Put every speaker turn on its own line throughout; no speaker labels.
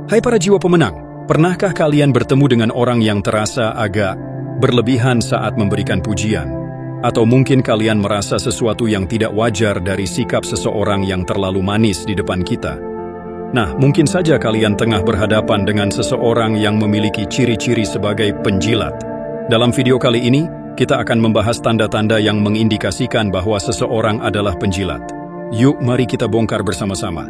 Hai para jiwa pemenang, pernahkah kalian bertemu dengan orang yang terasa agak berlebihan saat memberikan pujian? Atau mungkin kalian merasa sesuatu yang tidak wajar dari sikap seseorang yang terlalu manis di depan kita? Nah, mungkin saja kalian tengah berhadapan dengan seseorang yang memiliki ciri-ciri sebagai penjilat. Dalam video kali ini, kita akan membahas tanda-tanda yang mengindikasikan bahwa seseorang adalah penjilat. Yuk, mari kita bongkar bersama-sama.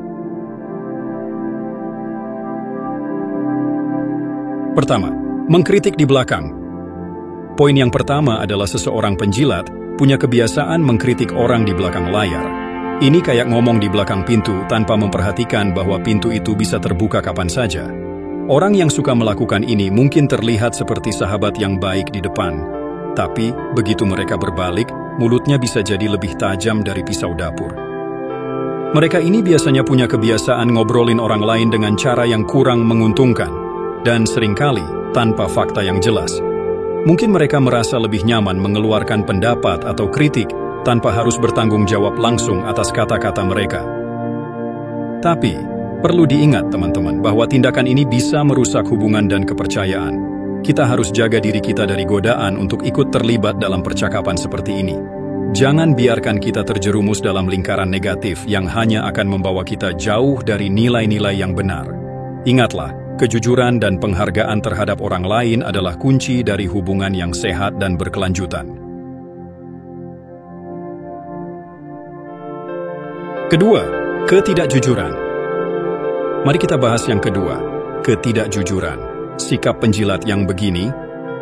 Pertama, mengkritik di belakang. Poin yang pertama adalah seseorang penjilat punya kebiasaan mengkritik orang di belakang layar. Ini kayak ngomong di belakang pintu tanpa memperhatikan bahwa pintu itu bisa terbuka kapan saja. Orang yang suka melakukan ini mungkin terlihat seperti sahabat yang baik di depan. Tapi, begitu mereka berbalik, mulutnya bisa jadi lebih tajam dari pisau dapur. Mereka ini biasanya punya kebiasaan ngobrolin orang lain dengan cara yang kurang menguntungkan. Dan seringkali tanpa fakta yang jelas. Mungkin mereka merasa lebih nyaman mengeluarkan pendapat atau kritik tanpa harus bertanggung jawab langsung atas kata-kata mereka. Tapi, perlu diingat teman-teman bahwa tindakan ini bisa merusak hubungan dan kepercayaan. Kita harus jaga diri kita dari godaan untuk ikut terlibat dalam percakapan seperti ini. Jangan biarkan kita terjerumus dalam lingkaran negatif yang hanya akan membawa kita jauh dari nilai-nilai yang benar. Ingatlah, kejujuran dan penghargaan terhadap orang lain adalah kunci dari hubungan yang sehat dan berkelanjutan. Kedua, ketidakjujuran. Mari kita bahas yang kedua, ketidakjujuran. Sikap penjilat yang begini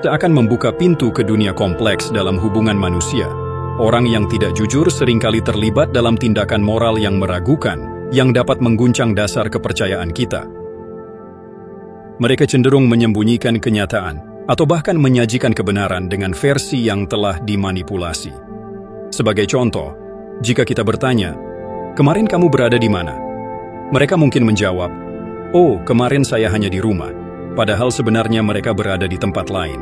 akan membuka pintu ke dunia kompleks dalam hubungan manusia. Orang yang tidak jujur seringkali terlibat dalam tindakan moral yang meragukan, yang dapat mengguncang dasar kepercayaan kita. Mereka cenderung menyembunyikan kenyataan atau bahkan menyajikan kebenaran dengan versi yang telah dimanipulasi. Sebagai contoh, jika kita bertanya, "Kemarin kamu berada di mana?" Mereka mungkin menjawab, "Oh, kemarin saya hanya di rumah," padahal sebenarnya mereka berada di tempat lain.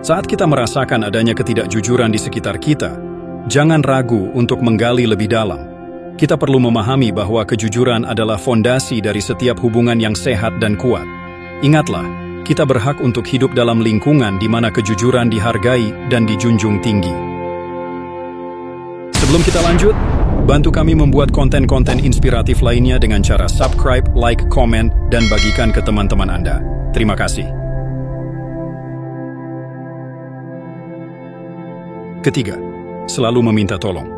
Saat kita merasakan adanya ketidakjujuran di sekitar kita, jangan ragu untuk menggali lebih dalam. Kita perlu memahami bahwa kejujuran adalah fondasi dari setiap hubungan yang sehat dan kuat. Ingatlah, kita berhak untuk hidup dalam lingkungan di mana kejujuran dihargai dan dijunjung tinggi. Sebelum kita lanjut, bantu kami membuat konten-konten inspiratif lainnya dengan cara subscribe, like, komen, dan bagikan ke teman-teman Anda. Terima kasih. Ketiga, selalu meminta tolong.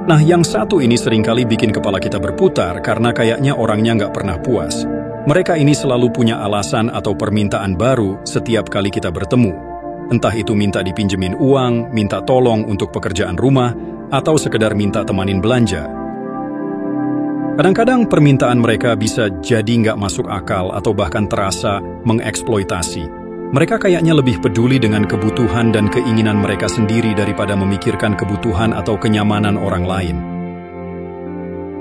Nah, yang satu ini seringkali bikin kepala kita berputar karena kayaknya orangnya nggak pernah puas. Mereka ini selalu punya alasan atau permintaan baru setiap kali kita bertemu. Entah itu minta dipinjemin uang, minta tolong untuk pekerjaan rumah, atau sekedar minta temanin belanja. Kadang-kadang permintaan mereka bisa jadi nggak masuk akal atau bahkan terasa mengeksploitasi. Mereka kayaknya lebih peduli dengan kebutuhan dan keinginan mereka sendiri daripada memikirkan kebutuhan atau kenyamanan orang lain.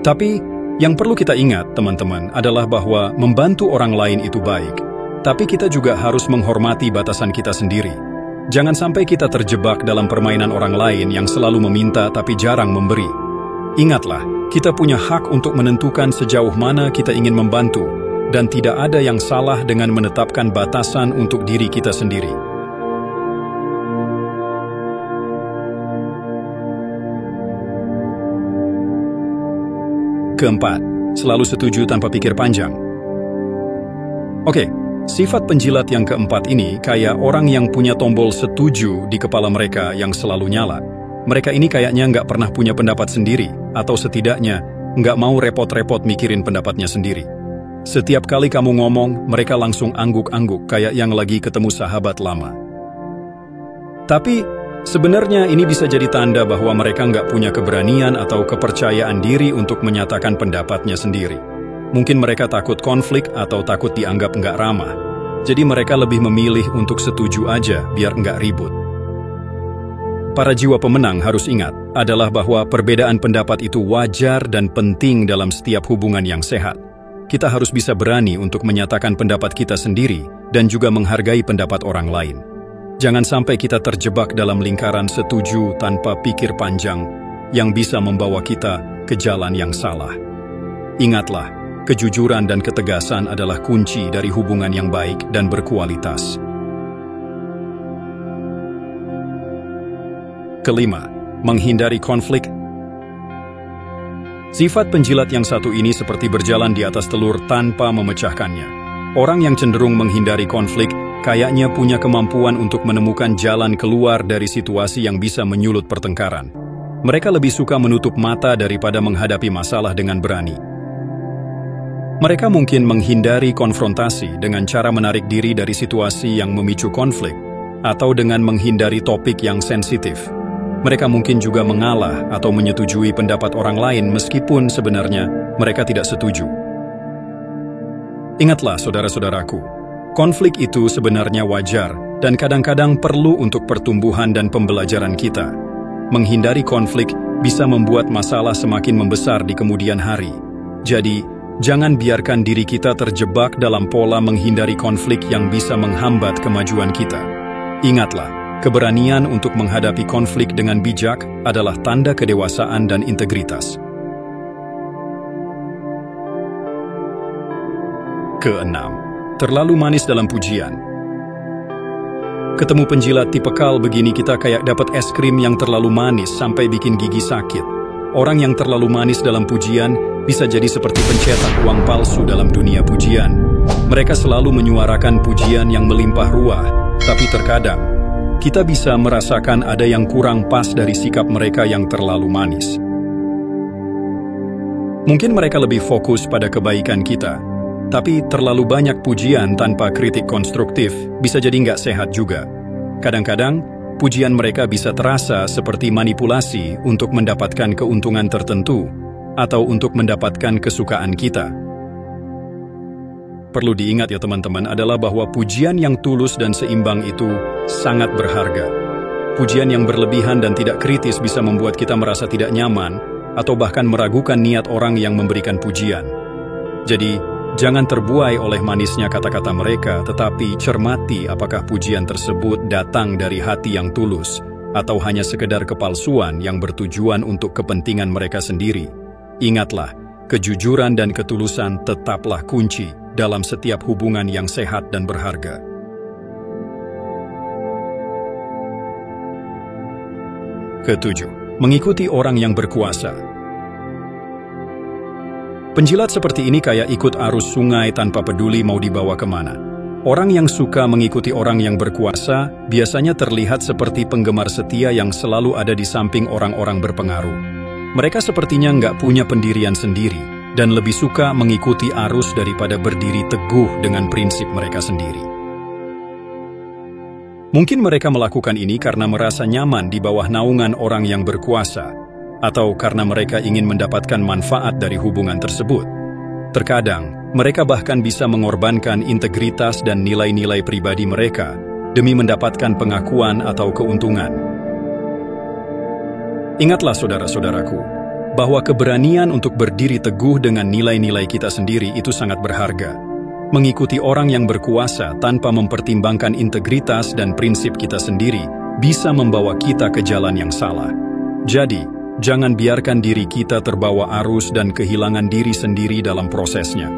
Tapi, yang perlu kita ingat, teman-teman, adalah bahwa membantu orang lain itu baik. Tapi kita juga harus menghormati batasan kita sendiri. Jangan sampai kita terjebak dalam permainan orang lain yang selalu meminta tapi jarang memberi. Ingatlah, kita punya hak untuk menentukan sejauh mana kita ingin membantu. Dan tidak ada yang salah dengan menetapkan batasan untuk diri kita sendiri. Keempat, selalu setuju tanpa pikir panjang. Oke, sifat penjilat yang keempat ini kayak orang yang punya tombol setuju di kepala mereka yang selalu nyala. Mereka ini kayaknya nggak pernah punya pendapat sendiri, atau setidaknya nggak mau repot-repot mikirin pendapatnya sendiri. Setiap kali kamu ngomong, mereka langsung angguk-angguk kayak yang lagi ketemu sahabat lama. Tapi, sebenarnya ini bisa jadi tanda bahwa mereka nggak punya keberanian atau kepercayaan diri untuk menyatakan pendapatnya sendiri. Mungkin mereka takut konflik atau takut dianggap nggak ramah. Jadi mereka lebih memilih untuk setuju aja biar nggak ribut. Para jiwa pemenang harus ingat adalah bahwa perbedaan pendapat itu wajar dan penting dalam setiap hubungan yang sehat. Kita harus bisa berani untuk menyatakan pendapat kita sendiri dan juga menghargai pendapat orang lain. Jangan sampai kita terjebak dalam lingkaran setuju tanpa pikir panjang yang bisa membawa kita ke jalan yang salah. Ingatlah, kejujuran dan ketegasan adalah kunci dari hubungan yang baik dan berkualitas. Kelima, menghindari konflik. Sifat penjilat yang satu ini seperti berjalan di atas telur tanpa memecahkannya. Orang yang cenderung menghindari konflik kayaknya punya kemampuan untuk menemukan jalan keluar dari situasi yang bisa menyulut pertengkaran. Mereka lebih suka menutup mata daripada menghadapi masalah dengan berani. Mereka mungkin menghindari konfrontasi dengan cara menarik diri dari situasi yang memicu konflik, atau dengan menghindari topik yang sensitif. Mereka mungkin juga mengalah atau menyetujui pendapat orang lain meskipun sebenarnya mereka tidak setuju. Ingatlah saudara-saudaraku, konflik itu sebenarnya wajar dan kadang-kadang perlu untuk pertumbuhan dan pembelajaran kita. Menghindari konflik bisa membuat masalah semakin membesar di kemudian hari. Jadi, jangan biarkan diri kita terjebak dalam pola menghindari konflik yang bisa menghambat kemajuan kita. Ingatlah, keberanian untuk menghadapi konflik dengan bijak adalah tanda kedewasaan dan integritas. Keenam, terlalu manis dalam pujian. Ketemu penjilat tipikal begini kita kayak dapat es krim yang terlalu manis sampai bikin gigi sakit. Orang yang terlalu manis dalam pujian bisa jadi seperti pencetak uang palsu dalam dunia pujian. Mereka selalu menyuarakan pujian yang melimpah ruah, tapi terkadang kita bisa merasakan ada yang kurang pas dari sikap mereka yang terlalu manis. Mungkin mereka lebih fokus pada kebaikan kita, tapi terlalu banyak pujian tanpa kritik konstruktif bisa jadi nggak sehat juga. Kadang-kadang, pujian mereka bisa terasa seperti manipulasi untuk mendapatkan keuntungan tertentu atau untuk mendapatkan kesukaan kita. Perlu diingat ya teman-teman adalah bahwa pujian yang tulus dan seimbang itu sangat berharga. Pujian yang berlebihan dan tidak kritis bisa membuat kita merasa tidak nyaman atau bahkan meragukan niat orang yang memberikan pujian. Jadi, jangan terbuai oleh manisnya kata-kata mereka, tetapi cermati apakah pujian tersebut datang dari hati yang tulus atau hanya sekedar kepalsuan yang bertujuan untuk kepentingan mereka sendiri. Ingatlah, kejujuran dan ketulusan tetaplah kunci dalam setiap hubungan yang sehat dan berharga. Ketujuh, mengikuti orang yang berkuasa. Penjilat seperti ini kayak ikut arus sungai tanpa peduli mau dibawa kemana. Orang yang suka mengikuti orang yang berkuasa biasanya terlihat seperti penggemar setia yang selalu ada di samping orang-orang berpengaruh. Mereka sepertinya nggak punya pendirian sendiri dan lebih suka mengikuti arus daripada berdiri teguh dengan prinsip mereka sendiri. Mungkin mereka melakukan ini karena merasa nyaman di bawah naungan orang yang berkuasa, atau karena mereka ingin mendapatkan manfaat dari hubungan tersebut. Terkadang, mereka bahkan bisa mengorbankan integritas dan nilai-nilai pribadi mereka demi mendapatkan pengakuan atau keuntungan. Ingatlah saudara-saudaraku, bahwa keberanian untuk berdiri teguh dengan nilai-nilai kita sendiri itu sangat berharga. Mengikuti orang yang berkuasa tanpa mempertimbangkan integritas dan prinsip kita sendiri bisa membawa kita ke jalan yang salah. Jadi, jangan biarkan diri kita terbawa arus dan kehilangan diri sendiri dalam prosesnya.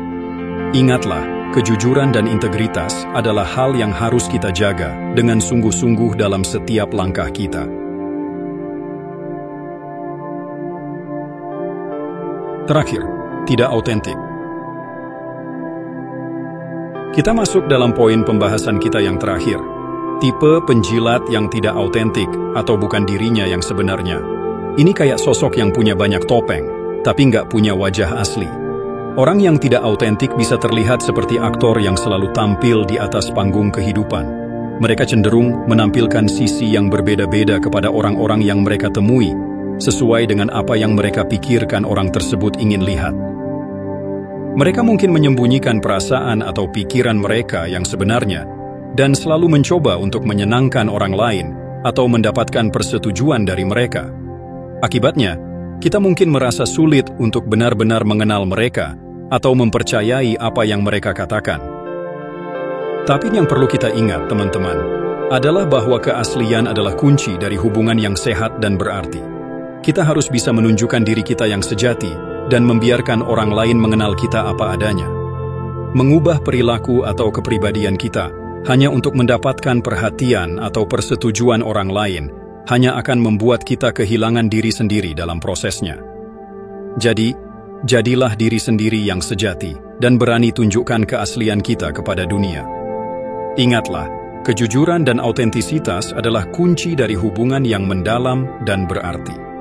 Ingatlah, kejujuran dan integritas adalah hal yang harus kita jaga dengan sungguh-sungguh dalam setiap langkah kita. Terakhir, tidak autentik. Kita masuk dalam poin pembahasan kita yang terakhir, tipe penjilat yang tidak autentik atau bukan dirinya yang sebenarnya. Ini kayak sosok yang punya banyak topeng, tapi nggak punya wajah asli. Orang yang tidak autentik bisa terlihat seperti aktor yang selalu tampil di atas panggung kehidupan. Mereka cenderung menampilkan sisi yang berbeda-beda kepada orang-orang yang mereka temui, sesuai dengan apa yang mereka pikirkan orang tersebut ingin lihat. Mereka mungkin menyembunyikan perasaan atau pikiran mereka yang sebenarnya, dan selalu mencoba untuk menyenangkan orang lain atau mendapatkan persetujuan dari mereka. Akibatnya, kita mungkin merasa sulit untuk benar-benar mengenal mereka atau mempercayai apa yang mereka katakan. Tapi yang perlu kita ingat, teman-teman, adalah bahwa keaslian adalah kunci dari hubungan yang sehat dan berarti. Kita harus bisa menunjukkan diri kita yang sejati dan membiarkan orang lain mengenal kita apa adanya. Mengubah perilaku atau kepribadian kita hanya untuk mendapatkan perhatian atau persetujuan orang lain hanya akan membuat kita kehilangan diri sendiri dalam prosesnya. Jadi, jadilah diri sendiri yang sejati dan berani tunjukkan keaslian kita kepada dunia. Ingatlah, kejujuran dan autentisitas adalah kunci dari hubungan yang mendalam dan berarti.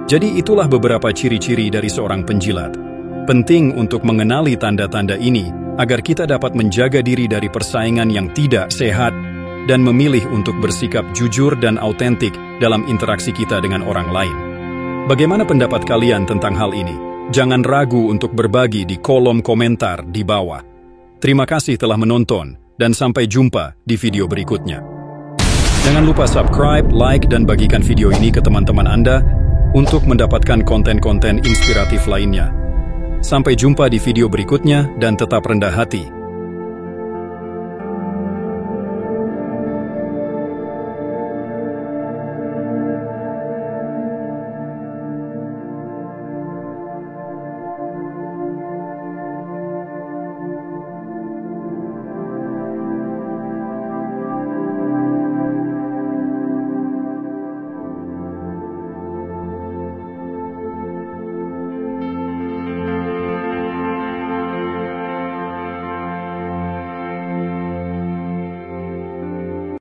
Jadi itulah beberapa ciri-ciri dari seorang penjilat. Penting untuk mengenali tanda-tanda ini agar kita dapat menjaga diri dari persaingan yang tidak sehat dan memilih untuk bersikap jujur dan autentik dalam interaksi kita dengan orang lain. Bagaimana pendapat kalian tentang hal ini? Jangan ragu untuk berbagi di kolom komentar di bawah. Terima kasih telah menonton, dan sampai jumpa di video berikutnya. Jangan lupa subscribe, like, dan bagikan video ini ke teman-teman Anda untuk mendapatkan konten-konten inspiratif lainnya. Sampai jumpa di video berikutnya dan tetap rendah hati.